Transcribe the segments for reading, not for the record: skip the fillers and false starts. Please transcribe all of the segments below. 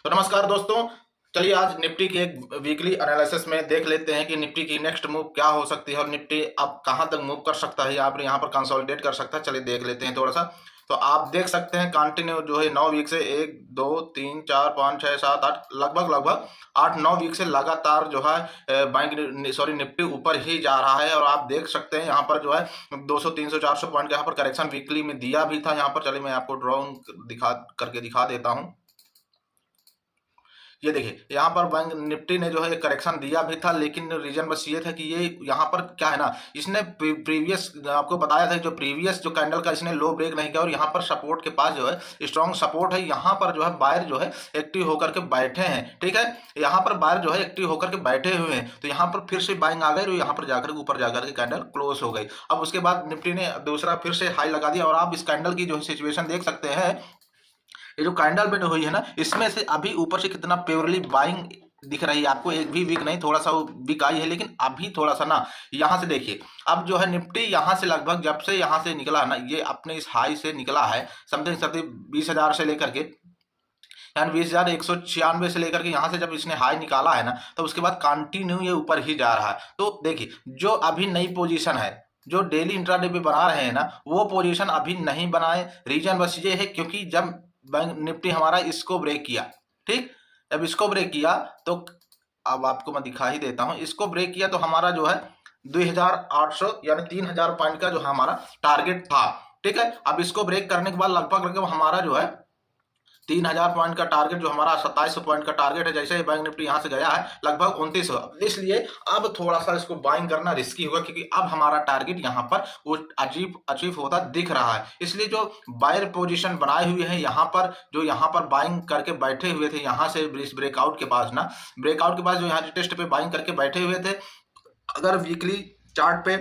तो नमस्कार दोस्तों, चलिए आज निफ्टी के एक वीकली एनालिसिस में देख लेते हैं कि निफ्टी की नेक्स्ट मूव क्या हो सकती है और निफ्टी अब कहां तक मूव कर सकता है या फिर यहां पर कंसोलिडेट कर सकता है। चलिए देख लेते हैं थोड़ा सा। तो आप देख सकते हैं कंटिन्यू जो है 9 वीक से 1 2 3 4 5 6 7 8 लगभग 8-9 वीक से लगातार जो है निफ्टी ऊपर ही जा रहा है। और आप देख सकते हैं यहाँ पर जो है 200 300 400 पॉइंट का यहाँ पर करेक्शन वीकली में दिया भी था। यहाँ पर चलिए मैं आपको दिखा देता हूँ। ये देखिए यहाँ पर बैंक निफ्टी ने जो है करेक्शन दिया भी था, लेकिन रीजन बस ये था कि ये यहाँ पर क्या है ना, इसने प्रीवियस आपको बताया था जो प्रीवियस जो कैंडल का इसने लो ब्रेक नहीं किया और यहाँ पर सपोर्ट के पास जो है स्ट्रॉन्ग सपोर्ट है। यहाँ पर जो है बायर जो है एक्टिव होकर के बैठे हैं। ठीक है, यहाँ पर बायर जो है एक्टिव होकर के बैठे हुए हैं, तो यहाँ पर फिर से बाइंग आ गई और यहाँ पर जाकर ऊपर जाकर के कैंडल क्लोज हो गई। अब उसके बाद निफ्टी ने दूसरा फिर से हाई लगा दिया और आप इस कैंडल की जो सिचुएशन देख सकते हैं। ये जो कैंडल बनी हुई है ना, इसमें से अभी ऊपर से कितना प्योरली बाइंग दिख रही है आपको। एक भी वीक नहीं, थोड़ा सा वीक आई है, लेकिन अभी थोड़ा सा ना यहाँ से देखिए। अब जो है निफ्टी यहाँ से लगभग जब से यहाँ से निकला है ना, ये अपने इस हाई से निकला है समथिंग 20,000 से लेकर के, यानी 20,196 से लेकर के यहाँ से जब इसने हाई निकाला है ना, तो उसके बाद कंटिन्यू ये ऊपर ही जा रहा है। तो देखिए जो अभी नई पोजीशन है, जो डेली इंट्राडे पे बना रहे हैं ना, वो पोजीशन अभी नहीं बनाए। रीजन बस ये है क्योंकि जब बैंक निफ्टी हमारा इसको ब्रेक किया, ठीक, जब इसको ब्रेक किया तो अब आपको मैं दिखा ही देता हूं। इसको ब्रेक किया तो हमारा जो है 2,800 यानी 3,000 पॉइंट का जो हमारा टारगेट था। ठीक है, अब इसको ब्रेक करने के बाद लगभग हमारा जो है 3,000 पॉइंट का टारगेट, जो हमारा 2700 पॉइंट का टारगेट है, जैसे ही बैंक निफ्टी यहाँ से गया है लगभग 2900। इसलिए अब थोड़ा सा इसको बाइंग करना रिस्की होगा क्योंकि अब हमारा टारगेट यहाँ पर वो अचीव होता दिख रहा है। इसलिए जो बायर पोजीशन बनाए हुए हैं यहाँ पर, जो यहाँ पर बाइंग करके बैठे हुए थे, यहाँ से ब्रेकआउट के पास ना, ब्रेकआउट के पास जो यहाँ टेस्ट पे बाइंग करके बैठे हुए थे, अगर वीकली चार्ट पे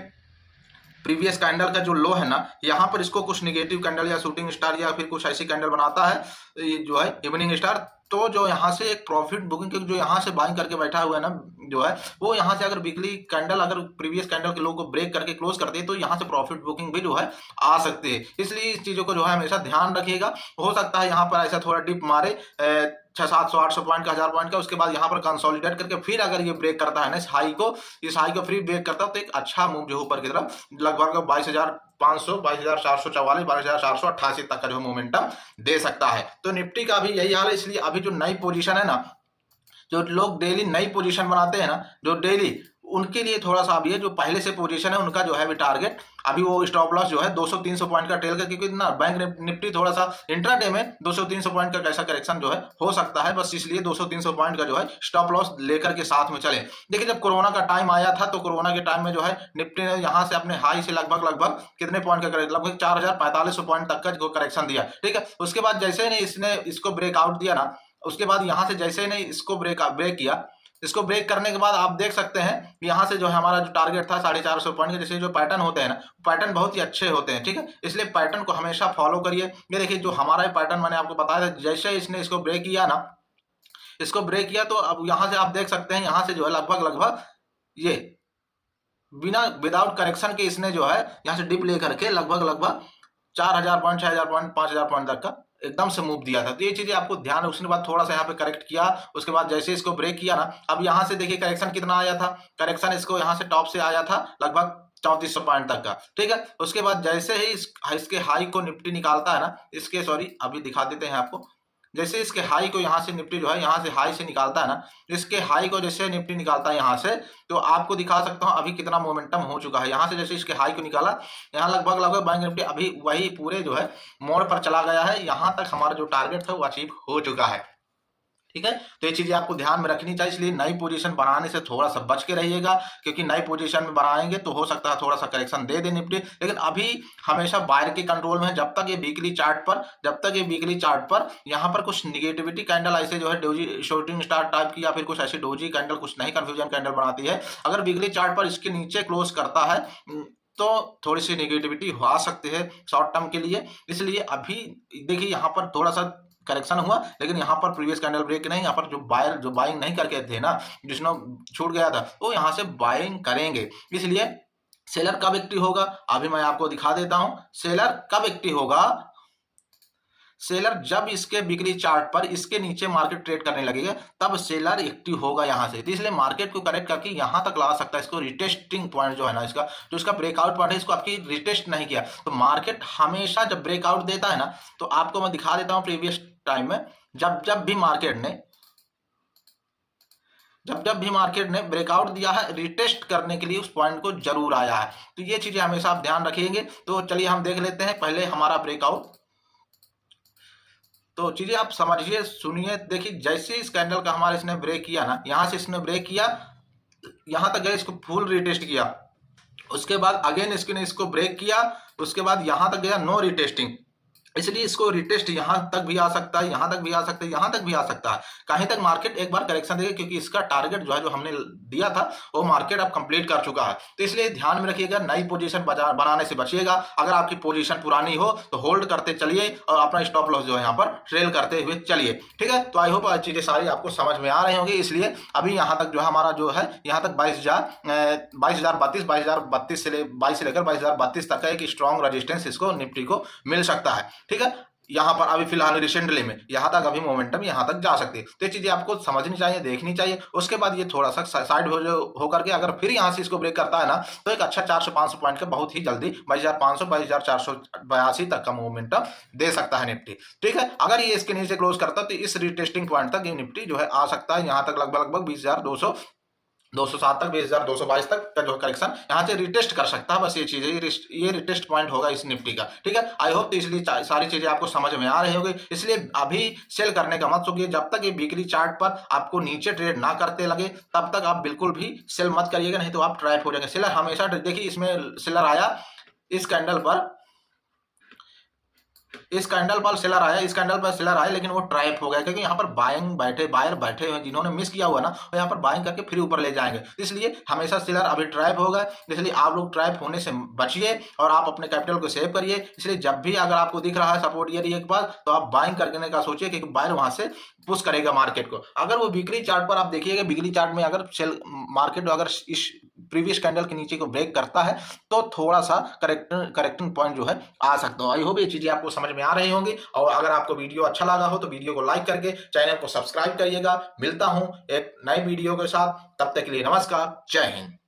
प्रीवियस कैंडल का जो लो है ना, यहाँ पर इसको कुछ निगेटिव कैंडल या शूटिंग स्टार या फिर कुछ ऐसी कैंडल बनाता है, ये जो है इवनिंग स्टार, तो जो यहाँ से एक प्रॉफिट बुकिंग, क्योंकि जो यहाँ से बाइंग करके बैठा हुआ है ना, जो है वो यहाँ से अगर वीकली कैंडल अगर प्रीवियस कैंडल के लो को ब्रेक करके क्लोज करते हैं तो यहाँ से प्रॉफिट बुकिंग भी जो है आ सकती है। इसलिए इस चीजों को जो है हमेशा ध्यान रखिएगा। हो सकता है यहाँ पर ऐसा थोड़ा डिप मारे 600-700-800 पॉइंट का, 1000 पॉइंट का, उसके बाद यहाँ पर कंसोलिडेट करके फिर अगर ये ब्रेक करता है ना इस हाई को फिर ब्रेक करता है तो एक अच्छा मूव जो ऊपर की तरफ लगभग 22,500, 22,444, 22,488 तक का जो मोमेंटम दे सकता है। तो निफ्टी का भी यही हाल है। इसलिए अभी जो नई पोजीशन है ना, जो लोग डेली नई पोजीशन बनाते हैं ना, जो डेली, उनके लिए थोड़ा सा अभी है, जो पहले से पोजीशन है उनका जो है भी टारगेट अभी वो स्टॉप लॉस जो है 200-300 पॉइंट का टेल का, क्योंकि ना बैंक निफ्टी थोड़ा सा इंट्राडे में 200-300 पॉइंट का कैसा करेक्शन जो है हो सकता है, बस इसलिए 200-300 पॉइंट का जो है स्टॉप लॉस लेकर के साथ में चले। देखिए जब कोरोना का टाइम आया था तो कोरोना के टाइम में जो है निफ्टी ने यहाँ से अपने हाई से लगभग कितने पॉइंट का करेक्शन, लगभग 4,450 पॉइंट तक का करेक्शन दिया। ठीक है, उसके बाद जैसे ही इसने इसको ब्रेकआउट दिया ना, उसके बाद यहाँ से जैसे ही इसको ब्रेक किया, इसको ब्रेक करने के बाद आप देख सकते हैं यहाँ से जो है हमारा जो टारगेट था 450 पॉइंट के, जैसे जो पैटर्न होते हैं ना, पैटर्न बहुत ही अच्छे होते हैं। ठीक है, इसलिए पैटर्न को हमेशा फॉलो करिए। ये देखिए जो हमारा पैटर्न मैंने आपको बताया था, जैसे इसने इसको ब्रेक किया ना, इसको ब्रेक किया तो अब यहाँ से आप देख सकते हैं यहाँ से जो है लगभग ये बिना विदाउट करेक्शन के इसने जो है यहाँ से डिप लेकर के लगभग 4,000 पॉइंट, 6,000 पॉइंट, 5,000 पॉइंट तक का एकदम से मूव दिया था। तो ये चीजें आपको ध्यान, उसके बाद थोड़ा सा यहाँ पे करेक्ट किया, उसके बाद जैसे इसको ब्रेक किया ना, अब यहाँ से देखिए करेक्शन कितना आया था, करेक्शन इसको यहाँ से टॉप से आया था लगभग 3400 पॉइंट तक का। ठीक है, उसके बाद जैसे ही इसके हाई को निफ्टी निकालता है ना, इसके सॉरी अभी दिखा देते हैं आपको, जैसे इसके हाई को यहाँ से निफ्टी जो है यहाँ से हाई से निकालता है ना, इसके हाई को जैसे निफ्टी निकालता है यहाँ से, तो आपको दिखा सकता हूँ अभी कितना मोमेंटम हो चुका है। यहाँ से जैसे इसके हाई को निकाला, यहाँ लगभग बैंक निफ्टी अभी वही पूरे जो है मोड़ पर चला गया है। यहाँ तक हमारा जो टारगेट था वो अचीव हो चुका है। ठीक है, तो ये चीजें आपको ध्यान में रखनी चाहिए। इसलिए नई पोजीशन बनाने से थोड़ा सा बच के रहिएगा, क्योंकि नई पोजीशन में बनाएंगे तो हो सकता है थोड़ा सा करेक्शन दे निफ्टी, लेकिन अभी हमेशा बायर के कंट्रोल में है। जब तक ये वीकली चार्ट पर यहाँ पर कुछ निगेटिविटी कैंडल ऐसे जो है डोजी शॉर्टिंग स्टार टाइप की या फिर कुछ ऐसी डोजी कैंडल, कुछ नहीं कंफ्यूजन कैंडल बनाती है, अगर वीकली चार्ट पर इसके नीचे क्लोज करता है तो थोड़ी सी निगेटिविटी आ सकती है शॉर्ट टर्म के लिए। इसलिए अभी देखिए यहाँ पर थोड़ा सा करेक्शन हुआ, लेकिन यहाँ पर प्रीवियस कैंडल ब्रेक नहीं, यहाँ पर जो बाइंग नहीं करके थे ना, जिसने छूट गया था, वो यहाँ से बाइंग करेंगे। इसलिए सेलर कब एक्टिव होगा अभी मैं आपको दिखा देता हूं। सेलर कब एक्टिव होगा, सेलर जब इसके बिक्री चार्ट पर इसके नीचे मार्केट ट्रेड करने लगेगा तब सेलर एक्टिव होगा यहाँ से। तो इसलिए मार्केट को करेक्ट करके यहाँ तक ला सकता है। इसको रिटेस्टिंग पॉइंट जो है ना, इसका जो इसका ब्रेकआउट पॉइंट है, इसको आपकी रिटेस्ट नहीं किया तो मार्केट हमेशा जब ब्रेकआउट देता है ना, तो आपको मैं दिखा देता हूँ प्रीवियस टाइम में जब भी मार्केट ने ब्रेकआउट दिया है, रिटेस्ट करने के लिए उस पॉइंट को जरूर आया है। तो ये चीजें हमेशा आप ध्यान रखिएंगे। तो चलिए हम देख लेते हैं पहले हमारा ब्रेकआउट। तो चीजें आप समझिए, सुनिए, देखिए जैसे इस कैंडल का हमारा इसने ब्रेक किया ना, यहां से इसने ब्रेक किया, यहां तक गया, इसको फुल रिटेस्ट किया, उसके बाद अगेन इसको ब्रेक किया, उसके बाद यहां तक गया, नो रिटेस्टिंग। इसलिए इसको रिटेस्ट यहां तक भी आ सकता है, यहां तक भी आ सकता है, यहां तक भी आ सकता है। कहीं तक मार्केट एक बार करेक्शन देगा क्योंकि इसका टारगेट जो है, जो हमने दिया था, वो मार्केट अब कंप्लीट कर चुका है। तो इसलिए ध्यान में रखिएगा, नई पोजीशन बनाने से बचिएगा। अगर आपकी पोजीशन पुरानी हो तो होल्ड करते चलिए और अपना स्टॉप लॉस जो है यहाँ पर ट्रेल करते हुए चलिए। ठीक है, तो आई होप चीजें सारी आपको समझ में आ रही होंगी। इसलिए अभी यहाँ तक जो है हमारा जो है, यहाँ तक 22,032 से लेकर 22,032 तक का एक स्ट्रॉन्ग रेजिस्टेंस इसको निफ्टी को मिल सकता है। ठीक है, यहाँ पर अभी फिलहाल रिसेंटली में यहाँ तक अभी मोमेंटम यहाँ तक जा सकती है। तो ये चीजें आपको समझनी चाहिए, देखनी चाहिए। उसके बाद ये थोड़ा सा साइड हो करके अगर फिर यहाँ से इसको ब्रेक करता है ना, तो एक अच्छा 400-500 पॉइंट का बहुत ही जल्दी 22,500 22,482 तक का मोमेंटम दे सकता है निफ्टी। ठीक है, अगर ये इसके नीचे क्लोज करता है तो इस रिटेस्टिंग पॉइंट तक ये निफ्टी जो है आ सकता है, यहाँ तक लगभग 20,207 तक, 20,222 तक का जो करेक्शन यहाँ से रिटेस्ट कर सकता है। बस ये चीज है, ये रिटेस्ट पॉइंट होगा इस निफ्टी का। ठीक है, आई होप तो इसलिए सारी चीजें आपको समझ में आ रही होगी। इसलिए अभी सेल करने का मत सोचिए, जब तक ये वीकली चार्ट पर आपको नीचे ट्रेड ना करते लगे तब तक आप बिल्कुल भी सेल मत करिएगा, नहीं तो आप ट्रैप हो जाएंगे। सेलर हमेशा, देखिए इसमें सेलर आया, इस कैंडल पर सेलर आया, लेकिन वो ट्रैप हो गया क्योंकि यहाँ पर बायर बैठे हुए, जिन्होंने मिस किया हुआ ना, वो यहाँ पर बाइंग करके फिर ऊपर ले जाएंगे। इसलिए हमेशा सेलर अभी ट्रैप हो गए, इसलिए आप लोग ट्रैप होने से बचिए और आप अपने कैपिटल को सेव करिए। इसलिए जब भी अगर आपको दिख रहा है सपोर्ट एरिया के पास, तो आप बाइंग करने का सोचिए क्योंकि बायर वहां से पुश करेगा मार्केट को। अगर वो वीकली चार्ट पर आप देखिएगा, वीकली चार्ट में अगर मार्केट अगर इस प्रीवियस कैंडल के नीचे को ब्रेक करता है तो थोड़ा सा करेक्टिंग पॉइंट जो है आ सकता है। आई होप ये चीजें आपको समझ में आ रही होंगी। और अगर आपको वीडियो अच्छा लगा हो तो वीडियो को लाइक करके चैनल को सब्सक्राइब करिएगा। मिलता हूं एक नई वीडियो के साथ, तब तक के लिए नमस्कार, जय हिंद।